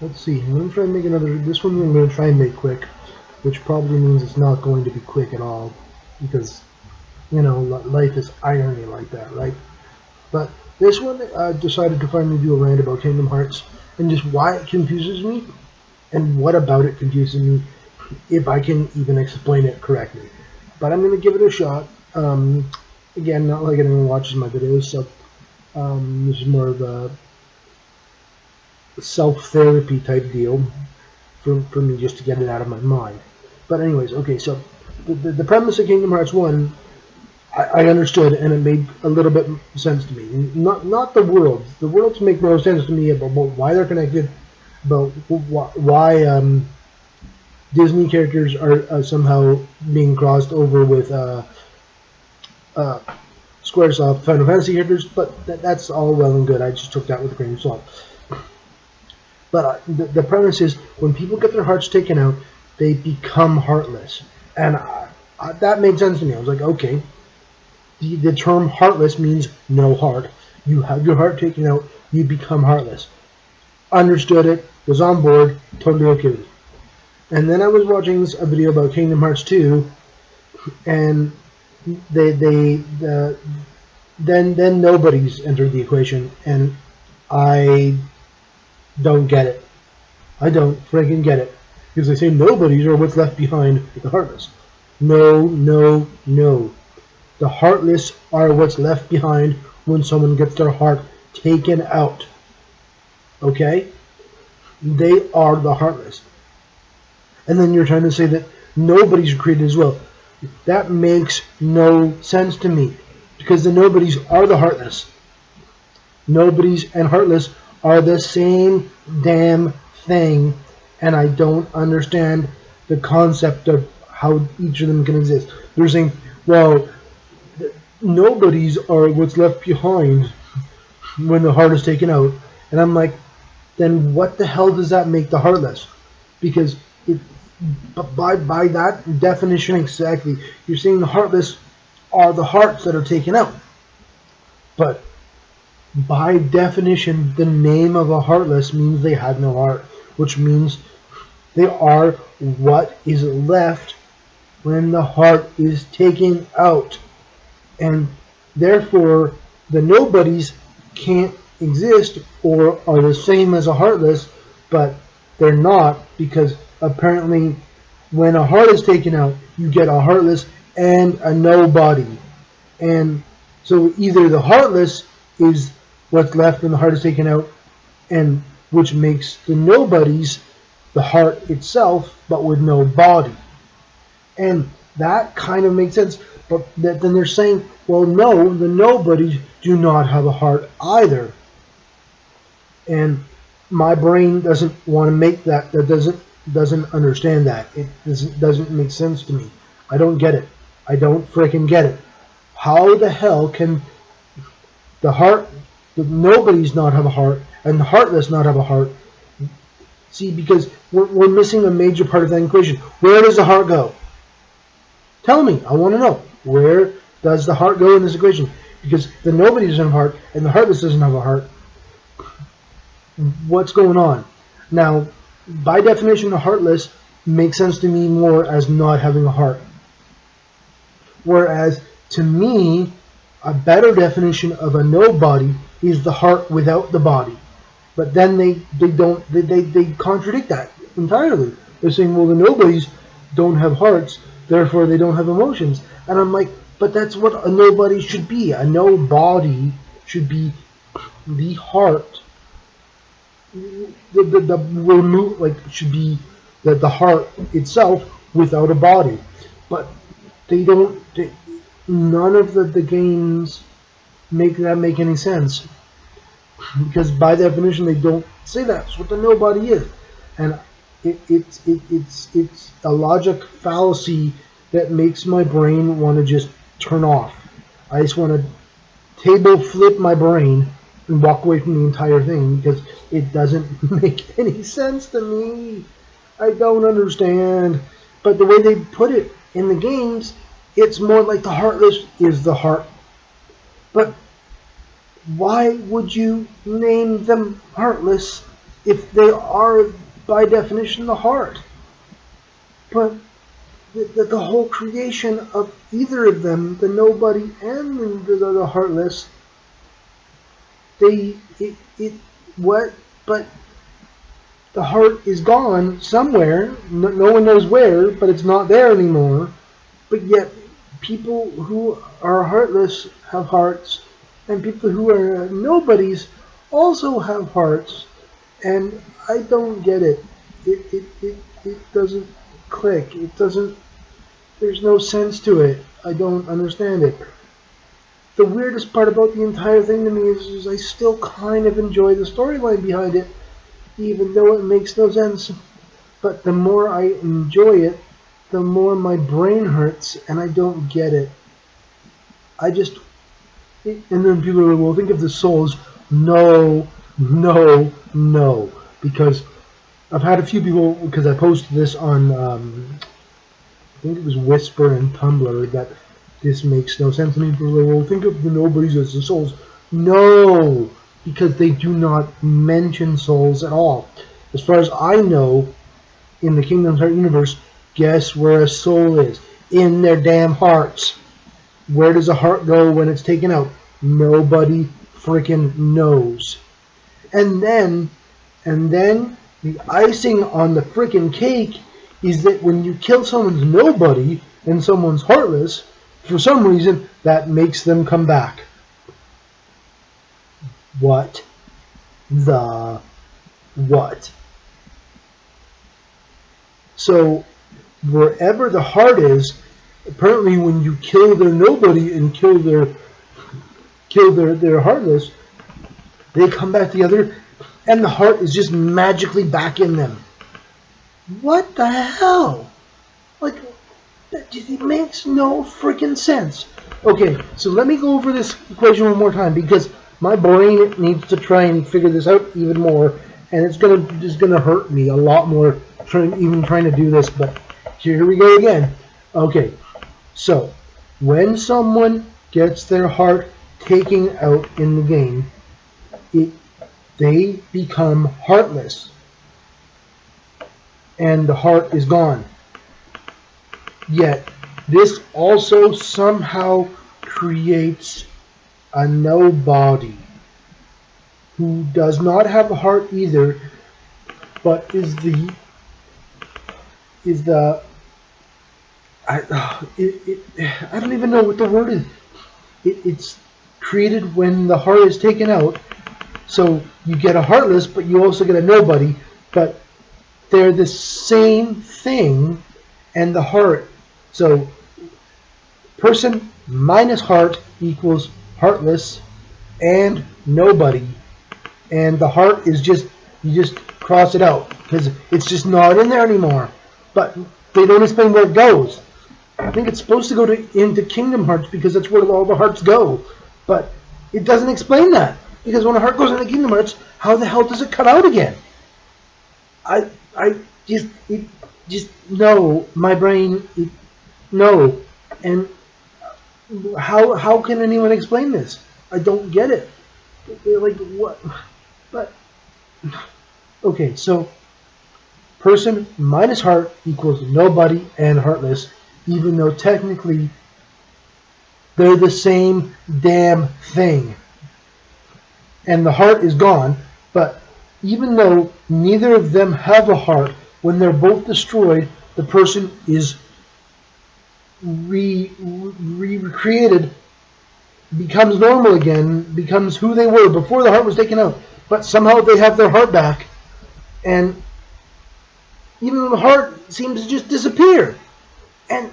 Let's see. I'm going to try and make another. This one I'm going to try and make quick, which probably means it's not going to be quick at all, because you know life is irony like that, right? But this one, I decided to finally do a rant about Kingdom Hearts and just why it confuses me and what about it confuses me, if I can even explain it correctly. But I'm going to give it a shot. Again, not like anyone watches my videos, so this is more of a self-therapy type deal for me, just to get it out of my mind. But anyways, okay, so the premise of Kingdom Hearts 1, I understood, and it made a little bit sense to me. Not the worlds. The worlds make no sense to me about why they're connected, about why Disney characters are somehow being crossed over with Squaresoft Final Fantasy characters, but that's all well and good. I just took that with a grain of salt. But the premise is, when people get their hearts taken out, they become heartless. And that made sense to me. I was like, okay, the term heartless means no heart. You have your heart taken out, you become heartless. Understood it, was on board, totally okay with it. And then I was watching a video about Kingdom Hearts 2, and then nobody's entered the equation, and I don't get it. I don't freaking get it. Because they say nobodies are what's left behind with the heartless. No, no, no. The heartless are what's left behind when someone gets their heart taken out. Okay? They are the heartless. And then you're trying to say that nobodies are created as well. That makes no sense to me. Because the nobodies are the heartless. Nobodies and heartless are the same damn thing, and I don't understand the concept of how each of them can exist. They're saying, well, nobodies are what's left behind when the heart is taken out, and I'm like, then what the hell does that make the heartless? Because by that definition exactly, you're saying the heartless are the hearts that are taken out, but by definition, the name of a heartless means they had no heart, which means they are what is left when the heart is taken out. And therefore, the nobodies can't exist or are the same as a heartless, but they're not, because apparently when a heart is taken out, you get a heartless and a nobody. And so either the heartless is what's left when the heart is taken out, and which makes the nobodies the heart itself, but with no body. And that kind of makes sense. But then they're saying, well, no, the nobodies do not have a heart either. And my brain doesn't want to make that. That doesn't understand that. It doesn't make sense to me. I don't get it. I don't freaking get it. How the hell can the nobodies not have a heart and the heartless not have a heart? See, because we're missing a major part of that equation. Where does the heart go? Tell me. I want to know. Where does the heart go in this equation? Because the nobody doesn't have a heart and the heartless doesn't have a heart. What's going on? Now, by definition, the heartless makes sense to me more as not having a heart. Whereas, to me, a better definition of a nobody is the heart without the body. But then they contradict that entirely. They're saying, well, the nobodies don't have hearts, therefore they don't have emotions. And I'm like, but that's what a nobody should be. A nobody should be the heart. Should be the heart itself without a body. But they don't. None of the games make that make any sense, because by definition they don't say that's what the nobody is, and it's a logic fallacy that makes my brain want to just turn off. I just want to table flip my brain and walk away from the entire thing, because it doesn't make any sense to me. I don't understand. But the way they put it in the games, it's more like the heartless is the heart. But why would you name them heartless if they are by definition the heart. But the whole creation of either of them, the nobody and the heartless, what? But the heart is gone somewhere. No one knows where, but it's not there anymore. But yet, people who are heartless have hearts, and people who are nobodies also have hearts. And I don't get it. It doesn't click. It doesn't. There's no sense to it. I don't understand it. The weirdest part about the entire thing to me is I still kind of enjoy the storyline behind it, even though it makes no sense. But the more I enjoy it, the more my brain hurts, and I don't get it. And then people are like, well, think of the souls. No, no, no. Because I've had a few people, because I posted this on, I think it was Whisper and Tumblr, that this makes no sense to me. People are like, well, think of the nobodies as the souls. No, because they do not mention souls at all. As far as I know, in the Kingdom Hearts universe, guess where a soul is? In their damn hearts. Where does a heart go when it's taken out? Nobody freaking knows. And then the icing on the freaking cake is that when you kill someone's nobody and someone's heartless, for some reason that makes them come back. What the what? So wherever the heart is, apparently when you kill their nobody and kill their heartless, they come back together and the heart is just magically back in them. What the hell? Like, it makes no freaking sense. Okay, so let me go over this equation one more time, because my brain needs to try and figure this out even more, and it's gonna hurt me a lot more even trying to do this. But here we go again. Okay, so when someone gets their heart taken out in the game, they become heartless, and the heart is gone. Yet this also somehow creates a nobody who does not have a heart either, but I don't even know what the word is. It's created when the heart is taken out. So you get a heartless, but you also get a nobody, but they're the same thing, and the heart. So person minus heart equals heartless and nobody, and the heart is just, you just cross it out because it's just not in there anymore. But they don't explain where it goes. I think it's supposed to go into Kingdom Hearts because that's where all the hearts go, but it doesn't explain that, because when a heart goes into Kingdom Hearts, how the hell does it cut out again? No, my brain, no. And how can anyone explain this? I don't get it. They're like, what? But okay, so person minus heart equals nobody and heartless, even though technically they're the same damn thing. And the heart is gone, but even though neither of them have a heart, when they're both destroyed, the person is recreated, becomes normal again, becomes who they were before the heart was taken out. But somehow they have their heart back, and even though the heart seems to just disappear, and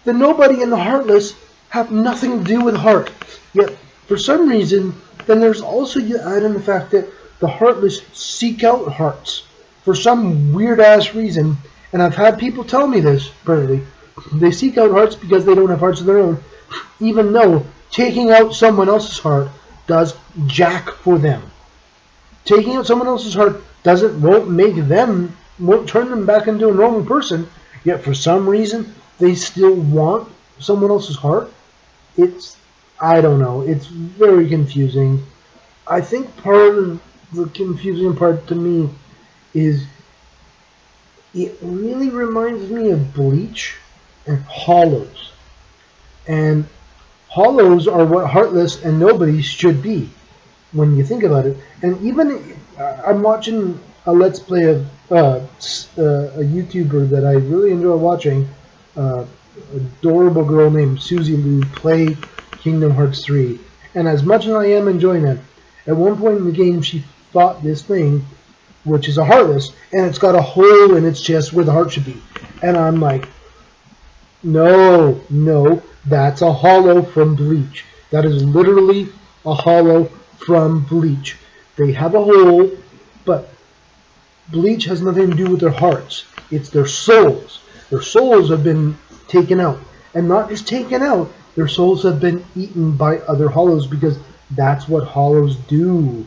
the nobody and the heartless have nothing to do with heart. Yet for some reason, then there's also, you add in the fact that the heartless seek out hearts for some weird ass reason, and I've had people tell me this. Apparently they seek out hearts because they don't have hearts of their own, even though taking out someone else's heart does jack for them. Taking out someone else's heart won't turn them back into a normal person, yet for some reason they still want someone else's heart. I don't know, it's very confusing. I think part of the confusing part to me is it really reminds me of Bleach and Hollows. And Hollows are what Heartless and Nobodies should be when you think about it. And even I'm watching a Let's Play of a YouTuber that I really enjoy watching, adorable girl named Susie Lou, play Kingdom Hearts 3. And as much as I am enjoying it, at one point in the game she fought this thing, which is a Heartless, and it's got a hole in its chest where the heart should be. And I'm like, no, that's a hollow from Bleach. That is literally a hollow from Bleach. They have a hole, but Bleach has nothing to do with their hearts. It's their souls. Their souls have been taken out. And not just taken out, their souls have been eaten by other hollows, because that's what hollows do.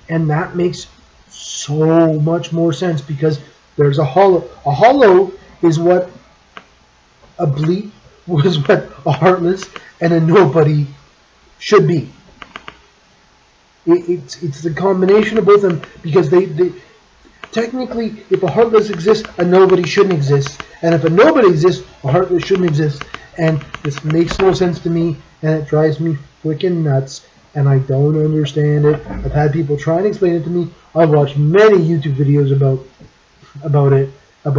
And that makes so much more sense, because there's a hollow. A hollow is what a Bleach was, what a Heartless and a Nobody should be. It's the combination of both of them, because they technically, if a Heartless exists, a Nobody shouldn't exist, and if a Nobody exists, a Heartless shouldn't exist. And this makes no sense to me, and it drives me freaking nuts, and I don't understand it. I've had people try and explain it to me. I've watched many YouTube videos about it. I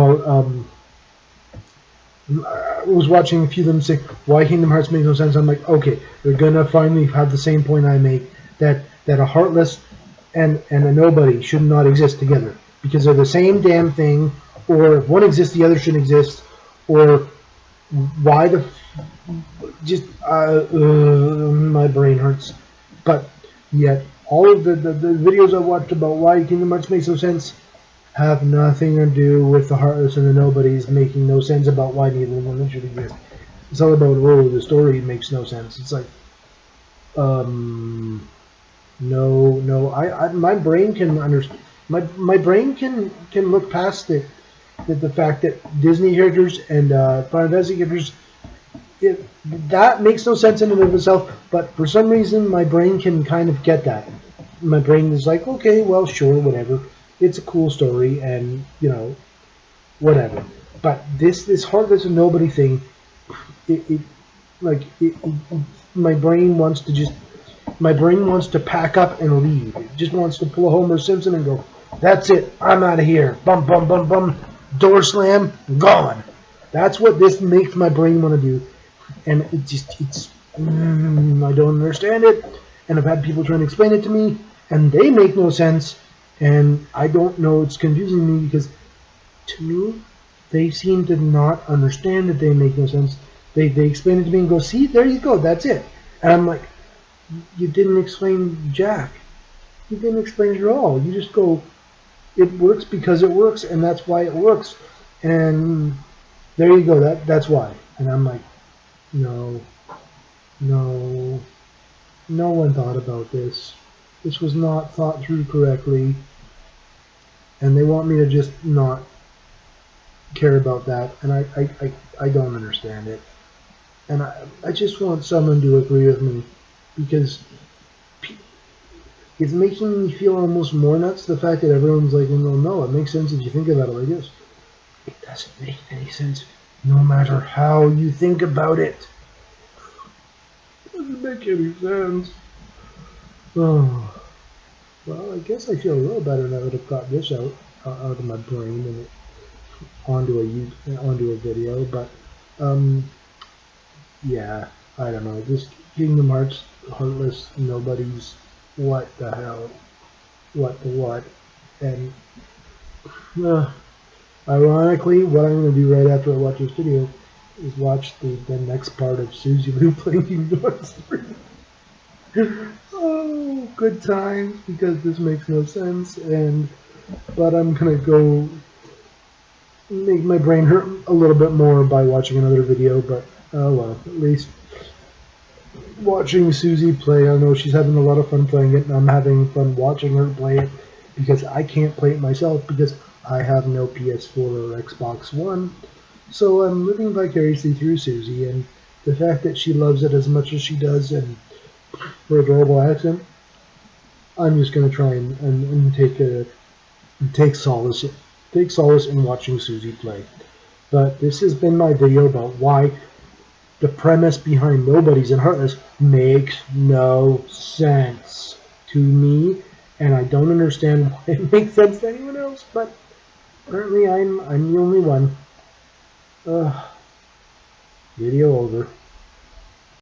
was watching a few of them say why Kingdom Hearts makes no sense. I'm like, okay, they're gonna finally have the same point I make, that a Heartless and a Nobody should not exist together, because they're the same damn thing. Or if one exists, the other shouldn't exist. Or why the just my brain hurts. But yet all of the videos I watched about why Kingdom Hearts makes no sense have nothing to do with the Heartless and the Nobodies making no sense about why neither one should exist. It's all about, oh, the story makes no sense. It's like, no, my brain can understand. My brain can look past it. The fact that Disney characters and Final Fantasy characters, that makes no sense in and of itself, but for some reason my brain can kind of get that. My brain is like, okay, well, sure, whatever. It's a cool story, and, you know, whatever. But this Heartless and Nobody thing, my brain wants to pack up and leave. It just wants to pull a Homer Simpson and go, that's it, I'm out of here. Bum, bum, bum, bum. Door slam, gone. That's what this makes my brain want to do. And I don't understand it. And I've had people trying to explain it to me, and they make no sense. And I don't know, it's confusing me, because to me, they seem to not understand that they make no sense. They explain it to me and go, see, there you go, that's it. And I'm like, you didn't explain Jack. You didn't explain it at all. You just go, it works because it works, and that's why it works. And there you go, that's why. And I'm like, no one thought about this. This was not thought through correctly. And they want me to just not care about that. And I don't understand it. And I just want someone to agree with me, because it's making me feel almost more nuts, the fact that everyone's like, no, it makes sense if you think about it like this. It doesn't make any sense, no matter how you think about it. It doesn't make any sense. Oh. Well, I guess I feel a little better now that I've got this out of my brain and onto a video. But yeah, I don't know. This Kingdom Hearts, Heartless, Nobody's, what the hell, what the what, and ironically, what I'm going to do right after I watch this video is watch the next part of Susie Lou playing Kingdom Hearts 3. Oh, good times, because this makes no sense, but I'm gonna go make my brain hurt a little bit more by watching another video. But oh well, at least watching Susie play, I know she's having a lot of fun playing it, and I'm having fun watching her play it, because I can't play it myself because I have no PS4 or Xbox One. So I'm living vicariously through Susie, and the fact that she loves it as much as she does, and her adorable accent, I'm just gonna try and take solace in watching Susie play. But this has been my video about why the premise behind Nobodies and Heartless makes no sense to me, and I don't understand why it makes sense to anyone else, but apparently I'm the only one. Video over.